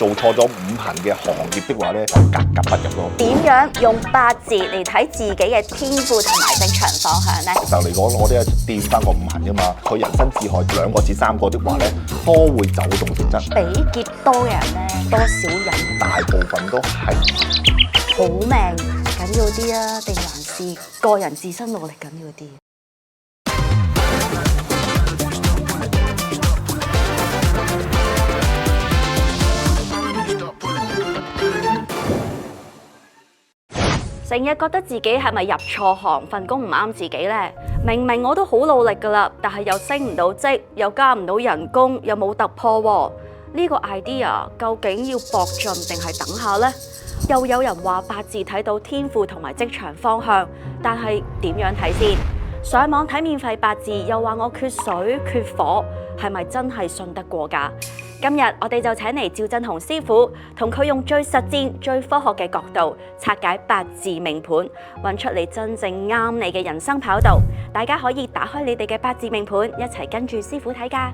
做錯咗五行嘅行業的話咧，就格格不入咯。點樣用八字嚟睇自己嘅天賦同埋職場方向咧？就嚟講，我哋係掂翻個五行啫嘛。佢人生自害2個至3個的話咧，多會走動性質。比劫多嘅人咧，多少人？大部分都係好命緊要啲啊，定還是個人自身努力緊要啲？成日覺得自己係咪入錯行，份工唔啱自己呢？明明我都好努力㗎啦，但係又升唔到職，又加唔到人工，又冇突破喎。呢個 idea 究竟要搏盡定係等下呢？又有人話八字睇到天賦同埋職場方向，但係點樣睇先？上網睇免費八字又話我缺水缺火，係咪真係信得過㗎？今日我哋就請嚟趙振雄師傅，同佢用最實戰、最科學嘅角度拆解八字命盤，揾出你真正啱你嘅人生跑道。大家可以打開你哋嘅八字命盤，一齊跟住師傅睇㗎。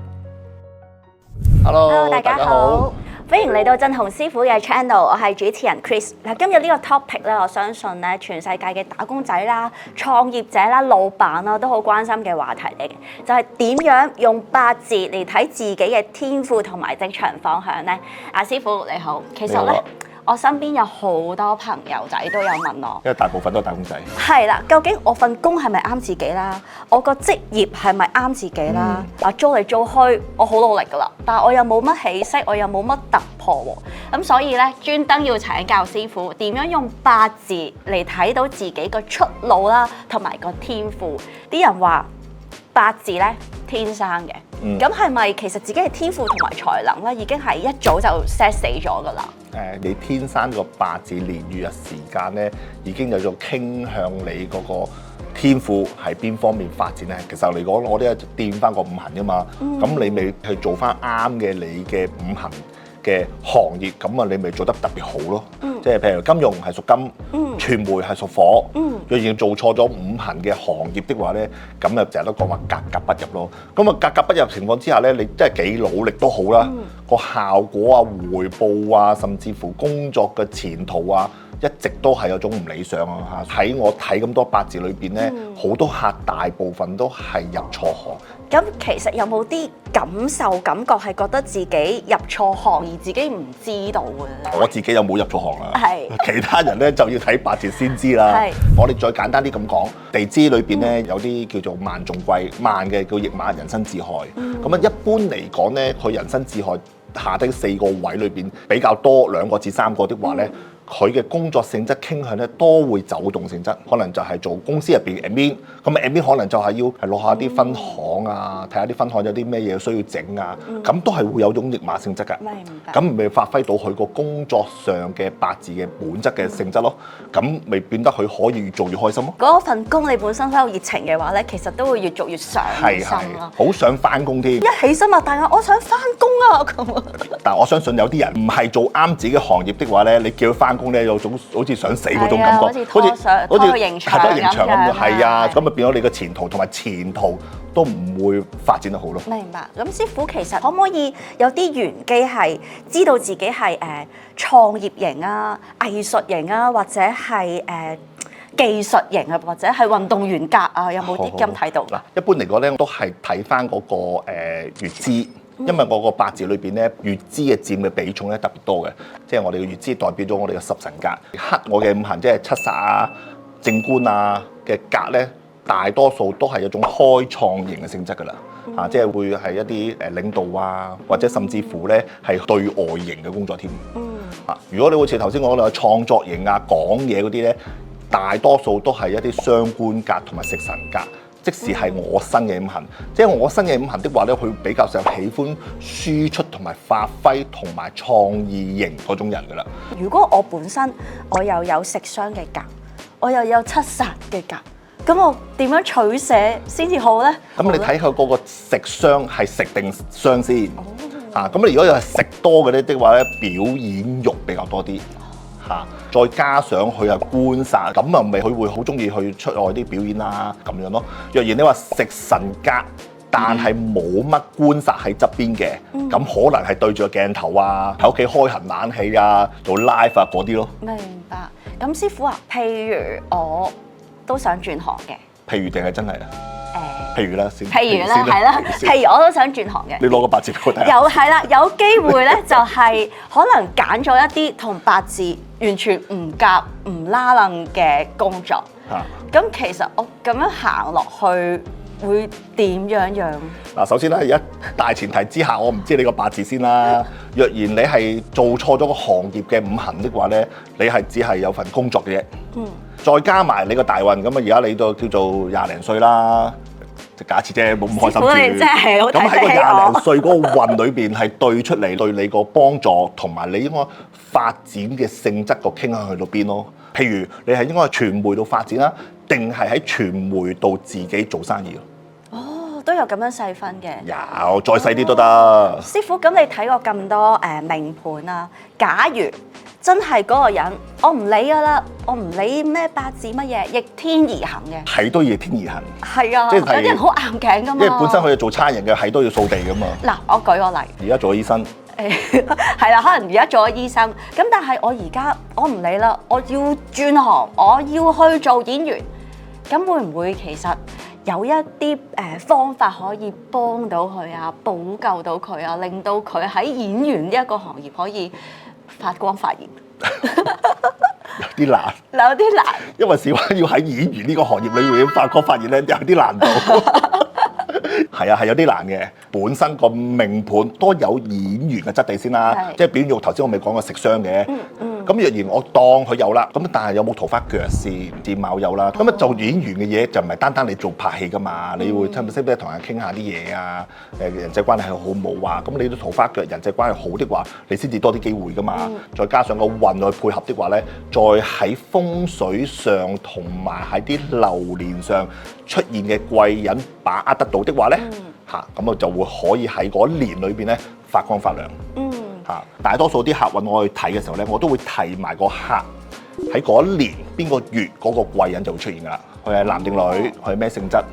Hello， 大家好，歡迎嚟到振雄師傅嘅 channel， 我係主持人 Chris。嗱，今日呢個 topic 咧，我相信咧，全世界嘅打工仔啦、創業者啦、老闆啦，都好關心嘅話題嚟嘅，就係點樣用八字嚟睇自己嘅天賦同埋職場方向咧？阿師傅你好，其實咧，我身邊有好多朋友仔都有問我，因為大部分都係打工仔。係啦，究竟我份工係咪啱自己啦？我個職業係咪啱自己啦？做嚟做去，我好努力噶啦，但係我又冇乜起色，我又冇乜突破喎。咁所以咧，專登要請教師傅點樣用八字嚟睇到自己個出路啦，同埋個天賦。啲人話八字咧天生嘅，咁係咪其實自己嘅天賦同埋才能咧已經係一早就 set 死咗噶啦？你天生個八字年月日時間咧，已經有咗傾向你嗰個天賦係邊方面發展咧？其實嚟講，我哋係掂翻個五行噶嘛，咁你咪去做翻啱嘅你嘅五行嘅行業，咁啊你咪做得特別好咯。即係譬如金融係屬金，傳媒係屬火。若然做錯咗五行嘅行業的話咧，咁啊成日都講話格格不入咯。咁啊格格不入情況之下咧，你真係幾努力都好啦，個效果啊、回報啊，甚至乎工作嘅前途啊，一直都係有種唔理想啊嚇！喺我睇咁多八字裏邊咧，好多客大部分都係入錯行。咁其實有冇啲感覺係覺得自己入錯行而自己唔知道嘅咧？我自己有冇入錯行啦？係。其他人咧就要睇八字先知啦。係。我哋再簡單啲咁講，地支裏邊咧有啲叫做萬眾貴，萬嘅叫驛馬，人生自害。咁啊，一般嚟講咧，佢人生自害下低4個位裏邊比較多2個至3個的話咧。佢嘅工作性質傾向咧多會走動性質，可能就係做公司入邊 admin，咁 admin 可能就係要係攞下啲分行啊，睇下啲分行有啲咩嘢需要整啊，咁都係會有種驛馬性質㗎。明白。咁咪發揮到佢個工作上嘅八字嘅本質嘅性質咯，咁咪變得佢可以越做越開心咯。嗰份工你本身好有熱情嘅話咧，其實都會越做越上心咯。好想翻工添。一起身啊，大家我想翻工啊咁。但係我相信有啲人唔係做啱自己嘅行業的話咧，你叫佢翻工咧有種好似想死嗰種感覺，好似拖刑場咁，係啊，咁咪變咗你嘅前途同埋前途都唔會發展得好咯。明白。咁師傅其實可唔可以有啲玄機係知道自己係創業型啊、藝術型啊，或者係技術型啊，或者係運動員格啊，有冇啲咁睇到？嗱，一般嚟講咧，都係睇翻嗰個月支。因為我個八字裏邊咧，月支嘅佔嘅比重咧特別多嘅，即係我哋嘅月支代表咗我哋嘅十神格。克我嘅五行即係七殺啊、正官啊嘅格咧，大多數都係一種開創型嘅性質㗎啦，即係會係一啲領導啊，或者甚至乎咧係對外型嘅工作添。如果你好似頭先講嘅創作型啊、講嘢嗰啲咧，大多數都係一啲雙官格同埋食神格。即使係我生嘅五行，即係我生嘅五行的話咧，佢比較上喜歡輸出同埋發揮同埋創意型嗰種人噶啦。如果我本身我又有食傷嘅格，我又有七殺嘅格，咁我點樣取捨先至好咧？咁你睇佢嗰個食傷係食定傷先？咁你如果又係食多嘅咧的話咧，表演欲比較多啲。再加上佢係官殺，咁啊咪佢會好中意去出外啲表演啊咁樣咯。若然你話食神格，但係冇乜觀察喺側邊嘅，咁可能係對住個鏡頭啊，喺屋企開行冷氣啊，做 live 啊嗰啲咯。明白。咁師傅啊，譬如我都想轉行嘅，譬如定係真係啊？譬如啦，先。譬如啦，係啦，譬如我都想轉行嘅。你攞個八字俾我睇下。有係啦，有機會咧就係可能揀咗一啲同八字完全唔夾、唔拉楞嘅工作。咁其實我咁樣行落去會點樣？嗱，首先咧，而家大前提之下，我唔知你個八字先啦。若然你係做錯咗個行業嘅五行的話咧，你係只係有份工作嘅啫。再加埋你個大運，咁啊而家你都叫做廿零歲啦。假設啫，冇咁開心住。咁喺個廿零歲嗰個運裏邊係對出嚟對你個幫助，同埋你應該發展嘅性質個傾向去到邊咯？譬如你係應該喺傳媒度發展啦，定係喺傳媒度自己做生意咯？哦，都有咁樣細分嘅。有，再細啲都得。師傅，咁你睇過咁多命盤啊？假如真係嗰個人，我唔理㗎啦，我唔理咩八字乜嘢，逆天而行嘅，係都逆天而行。係啊，有啲人好硬頸㗎嘛。因為本身佢係做差人嘅，係都要掃地㗎嘛。嗱，我舉個例。而家做咗醫生。係啦，可能而家做咗醫生，咁但係我而家我唔理啦，我要轉行，我要去做演員，咁會唔會其實有一啲方法可以幫到佢啊，補救到佢啊，令到佢喺演員呢一個行業可以發光發熱？有啲難，有啲難，因為事關要喺演員呢個行業裏面發光發熱咧，有啲難度。係啊，係有啲難嘅。本身個命盤都有演員嘅質地先啦，即係表現肉。頭先我未講過食傷嘅。咁若然我當佢有啦，咁但係有冇桃花腳先？點卯有啦。咁做演員嘅嘢就唔係單單你做拍戲噶嘛，你會識唔識同人傾下啲嘢啊？人際關係好冇啊？咁你都桃花腳，人際關係好的話，你先至多啲機會噶嘛。再加上個運去配合的話咧，再喺風水上同埋喺啲流年上出現嘅貴人把握得到的話咧，咁就會可以喺嗰一年裏邊咧發光發亮。大多數啲客揾我去睇嘅時候咧，我都會提埋個客喺嗰一年邊個月嗰個貴人就會出現㗎啦。佢係男定女，佢係咩性質，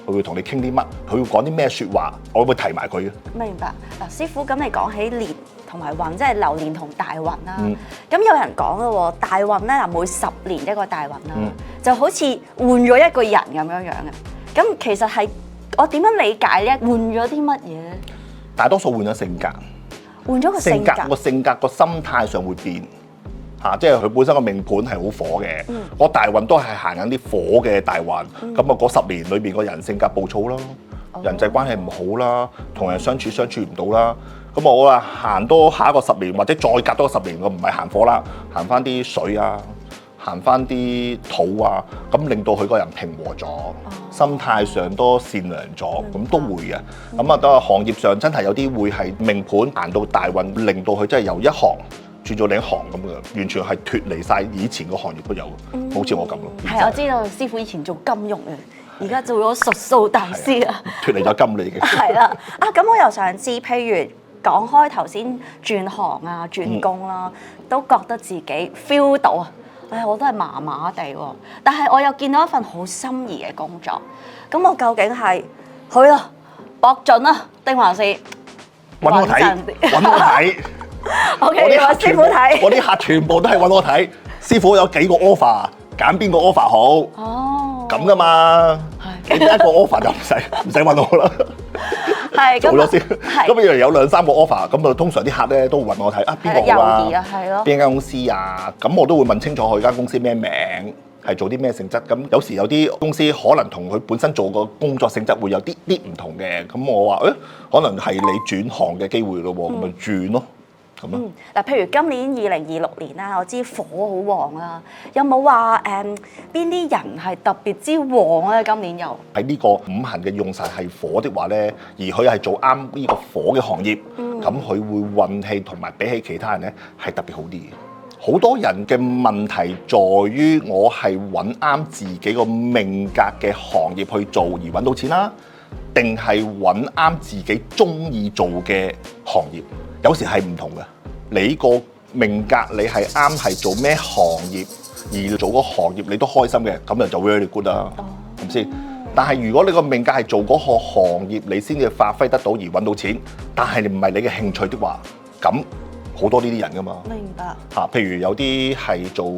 佢會同你傾啲乜，佢會講啲咩説話，我會提埋佢。明白。嗱，師傅，咁你講起年同埋運，即係流年同大運啦。咁有人講咯喎，大運咧每10年一個大運啦，就好似換咗一個人咁樣嘅。咁其實係我點樣理解咧？換咗啲乜嘢咧？大多數換咗性格。換咗個性格，個性格個心態上會變即係佢本身個命盤係好火嘅，個大運都係行緊啲火嘅大運，咁啊嗰10年裏邊個人性格暴躁啦，人際關係唔好啦，同人相處唔到啦，咁我話行多下一個10年或者再隔多個10年，我唔係行火啦，行翻啲水啊，行翻啲土啊，咁令到佢個人平和咗，心態上都善良咗，咁都會嘅。咁啊，到行業上真係有啲會係命盤行到大運，令到佢真係由一行轉咗另一行咁嘅，完全係脫離晒以前個行業都有，好似我咁咯。係，我知道師傅以前做金融嘅，而家做咗術數大師啊，脫離咗金利嘅。係啦，咁我又想知，譬如講開頭先轉行啊、轉工啦，都覺得自己 feel 到啊。我都係麻麻地喎，但係我又見到一份好心儀嘅工作，咁我究竟係去啦，搏盡啦，定還是揾我睇？揾我睇。OK，我師傅睇。我啲客全部都係揾我睇，師傅有幾個 offer，揀邊個 offer 好？哦，咁噶嘛？你得一個 offer 就唔使揾我啦。係做咗先，咁譬如有2、3個 offer，咁啊通常啲客咧都會問我睇邊個好啊，邊間公司啊，咁我都會問清楚佢間公司咩名，係做啲咩性質。咁有時有啲公司可能同佢本身做個工作性質會有啲唔同嘅，咁我話可能係你轉行嘅機會咯喎，咁咪轉咯。嗱，譬如今年2026年啦，我知火好旺啦，有冇話邊啲人係特別之旺咧？今年又喺呢個五行嘅用神係火的話咧，而佢係做啱呢個火嘅行業，咁佢會運氣同埋比起其他人咧係特別好啲。好多人嘅問題在於我係揾啱自己個命格嘅行業去做而揾到錢啦，定係揾啱自己中意做嘅行業？有時係唔同嘅。你個命格你係啱係做咩行業，而做個行業你都開心嘅，咁就 very good 啦，係咪先？但係如果你個命格係做嗰個行業，你先至發揮得到而揾到錢，但係唔係你嘅興趣的話，咁好多呢啲人噶嘛。明白。譬如有啲係做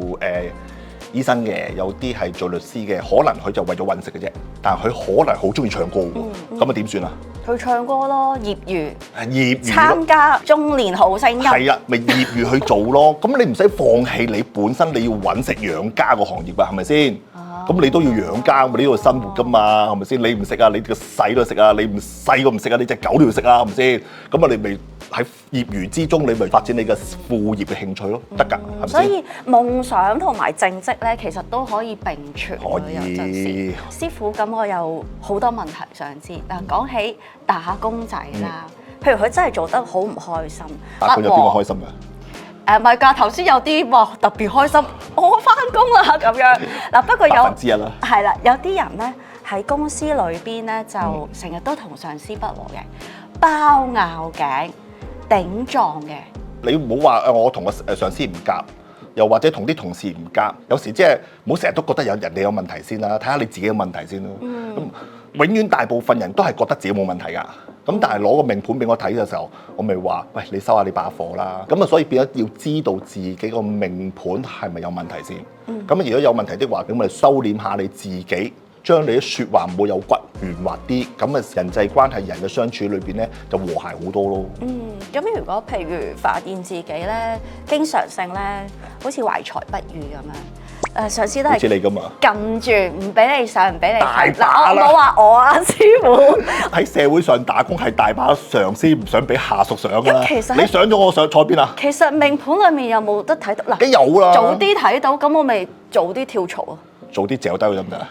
醫生嘅，有啲係做律師嘅，可能佢就為咗揾食嘅啫，但係佢可能好中意唱歌喎，咁啊點算啊？佢唱歌咯，業餘。業餘參咯加中年好聲音。係啊，咪業餘去做咯。咁你唔使放棄你本身你要揾食養家個行業啊，係咪先？咁你都要養家，你都要生活噶嘛，係咪先？你唔食啊，你個細都食啊，你唔細個唔食啊，你隻狗都要食啊，係咪先？咁啊，你咪喺業餘之中，你咪發展你嘅副業嘅興趣咯，得㗎，係咪先？所以夢想同埋正職咧，其實都可以並存。可以。師傅，咁我有好多問題想知。嗱，講起打工仔啦，譬如佢真係做得好唔開心，打工有邊個開心㗎？唔係㗎，頭先有啲哇特別開心，我翻工啦咁樣。嗱，不過有1%啦，係啦，有啲人咧喺公司裏邊咧就成日都同上司不和嘅，包拗頸、頂撞嘅。你唔好話我同個上司唔夾，又或者同啲同事唔夾，有時即係唔好成日都覺得有人哋有問題先啦，睇下你自己嘅問題先啦。咁永遠大部分人都係覺得自己冇問題㗎。咁但係攞個命盤俾我睇嘅時候，我咪話：喂，你收下你把火啦。咁啊，所以變咗要知道自己個命盤係咪有問題先。咁如果有問題的話，咁咪收斂下你自己，將你啲説話唔好有骨，圓滑啲。咁啊，人際關係、人嘅相處裏邊咧，就和諧好多咯。咁如果譬如發現自己咧，經常性咧，好似懷才不遇咁樣。上司都係好似你咁啊，撳住唔俾你上，唔俾你大把啦。我冇話我啊，師傅喺社會上打工係大把上司唔想俾下屬上㗎啦。其實你上咗我上坐邊啊？其實命盤裡面有冇得睇到嗱？梗有啦。早啲睇到，咁我咪早啲跳槽啊！早啲嚼低佢得唔得啊？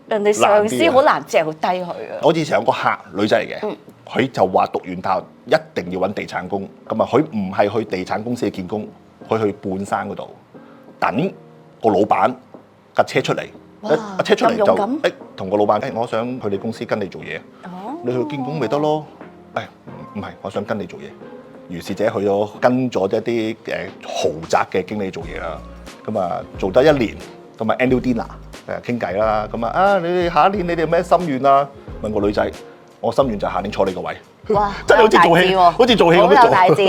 人哋上司好難嚼低佢啊！我以前有個客女仔嚟嘅，佢就話讀完大學一定要揾地產工，咁啊佢唔係去地產公司見工，佢去半山嗰度等個老闆架車出嚟，一車出嚟就同個老闆我想去你公司跟你做嘢，你去見工咪得咯？唔係，我想跟你做嘢。如是者去咗跟咗一啲豪宅嘅經理做嘢啦，咁啊做得1年，咁啊 annual dinner 傾偈啦，咁啊你哋下一年你哋有咩心願啊？問個女仔，我心願就係下年坐你個位。哇！真係好似做戲，好似做戲咁樣做。好有大志，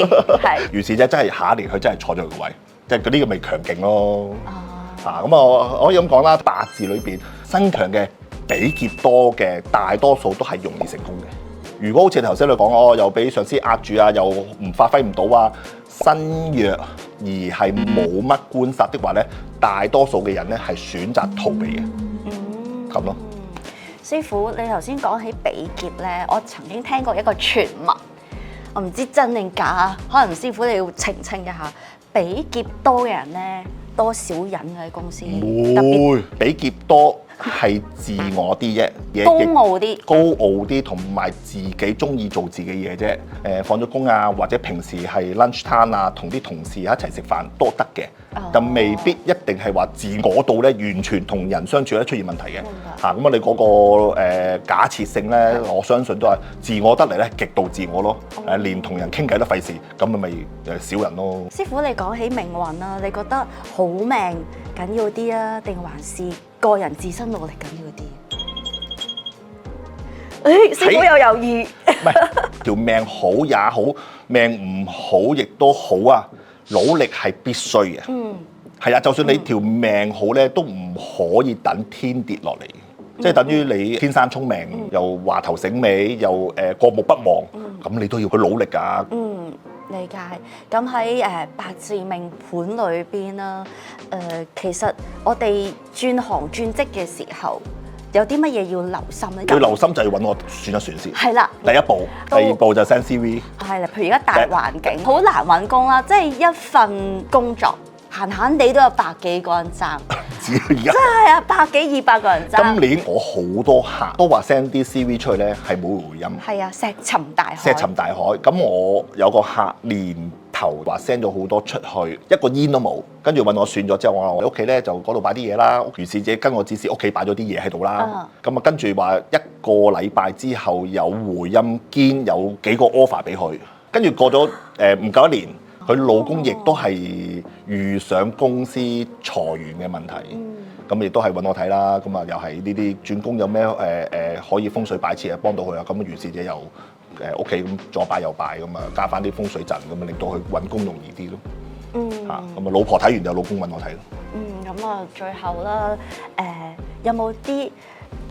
係。如是者真係下一年佢真係坐咗佢個位，即係嗰啲咁咪強勁咯。咁我可以咁講啦，八字裏邊身強嘅比劫多嘅，大多數都係容易成功嘅。如果好似頭先你講，又俾上司壓住啊，又唔發揮唔到啊，身弱而係冇乜官殺的話咧，大多數嘅人咧係選擇逃避嘅。咁咯。師傅，你頭先講起比劫咧，我曾經聽過一個傳聞，我唔知真定假，可能師傅你要澄清一下，比劫多嘅人咧。多少人喺公司？唔會比劫多係自我啲啫，高傲啲，高傲啲，同埋自己中意做自己嘢啫。放咗工啊，或者平時係 lunch time 啊，同啲同事一齊食飯都得嘅，但未必一定係話自我到咧完全同人相處咧出現問題嘅。咁你嗰個假設性咧，我相信都係自我得嚟咧極度自我咯。連同人傾偈都費事，咁咪少人咯。師傅，你講起命運啦，你覺得好命緊要啲啊，定還是個人自身努力緊要啲？師傅有猶豫。唔係條命好也好，命唔好亦都好啊！努力係必須嘅。係啊，就算你條命好咧，都唔可以等天跌落嚟。即係等於你天生聰明，又話頭醒尾，又過目不忘，咁你都要去努力㗎。理解。咁喺八字命盤裏邊啦，其實我哋轉行轉職嘅時候，有啲乜嘢要留心咧？要留心就要揾我算一算先。係啦。第一步，第二步就 send CV。係啦，譬如而家大環境好難揾工啦，即係一份工作閒閒地都有百幾個人爭。真係啊，百幾200個人爭。今年我好多客都話 send 啲 CV 出去咧，係冇回音。係啊，石沉大海。石沉大海。咁我有個客年頭話 send 咗好多出去，一個煙都冇。跟住問我算咗之後，我話我屋企咧就嗰度擺啲嘢啦。如是者跟我指示屋企擺咗啲嘢喺度啦。咁啊跟住話一個禮拜之後有回音兼有幾個 offer 俾佢。跟住過咗唔夠1年。佢老公亦都係遇上公司裁員嘅問題，咁亦都係揾我睇啦。咁啊又係呢啲轉工有咩可以風水擺設啊幫到佢啊。咁如是者又屋企咁左擺右擺咁啊，加翻啲風水陣咁啊，令到佢揾工容易啲咯。咁啊老婆睇完就老公揾我睇咯。咁啊最後啦，有冇啲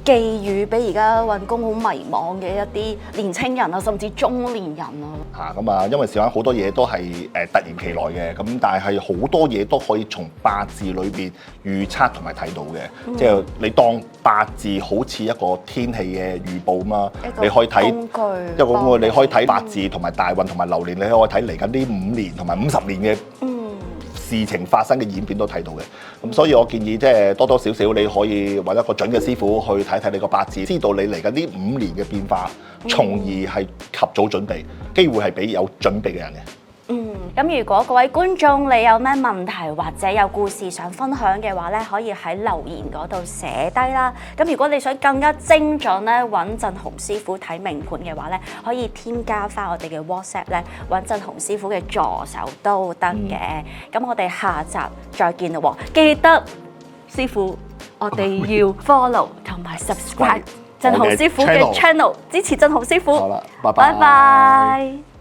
寄語俾而家揾工好迷茫嘅一啲年青人啊，甚至中年人啊？咁啊，因為時間好多嘢都係突然其來嘅，咁但係好多嘢都可以從八字裏邊預測同埋睇到嘅，即係你當八字好似一個天氣嘅預報嘛，你可以睇一個工具，你可以睇八字同埋大運同埋流年，你可以睇嚟緊呢5年同埋50年嘅事情發生嘅演變都睇到嘅，咁所以我建議即係多多少少你可以揾一個準嘅師傅去睇睇你個八字，知道你嚟緊呢5年嘅變化，從而係及早準備，機會係俾有準備嘅人嘅。咁如果各位觀眾你有咩問題或者有故事想分享嘅話咧，可以喺留言嗰度寫低啦。咁如果你想更加精準咧揾振鴻師傅睇命盤嘅話咧，可以添加翻我哋嘅 WhatsApp 咧揾振鴻師傅嘅助手都得嘅。咁我哋下集再見咯，記得師傅我哋要 follow 同埋 subscribe 振鴻師傅嘅 channel，支持振鴻師傅。好啦，拜拜。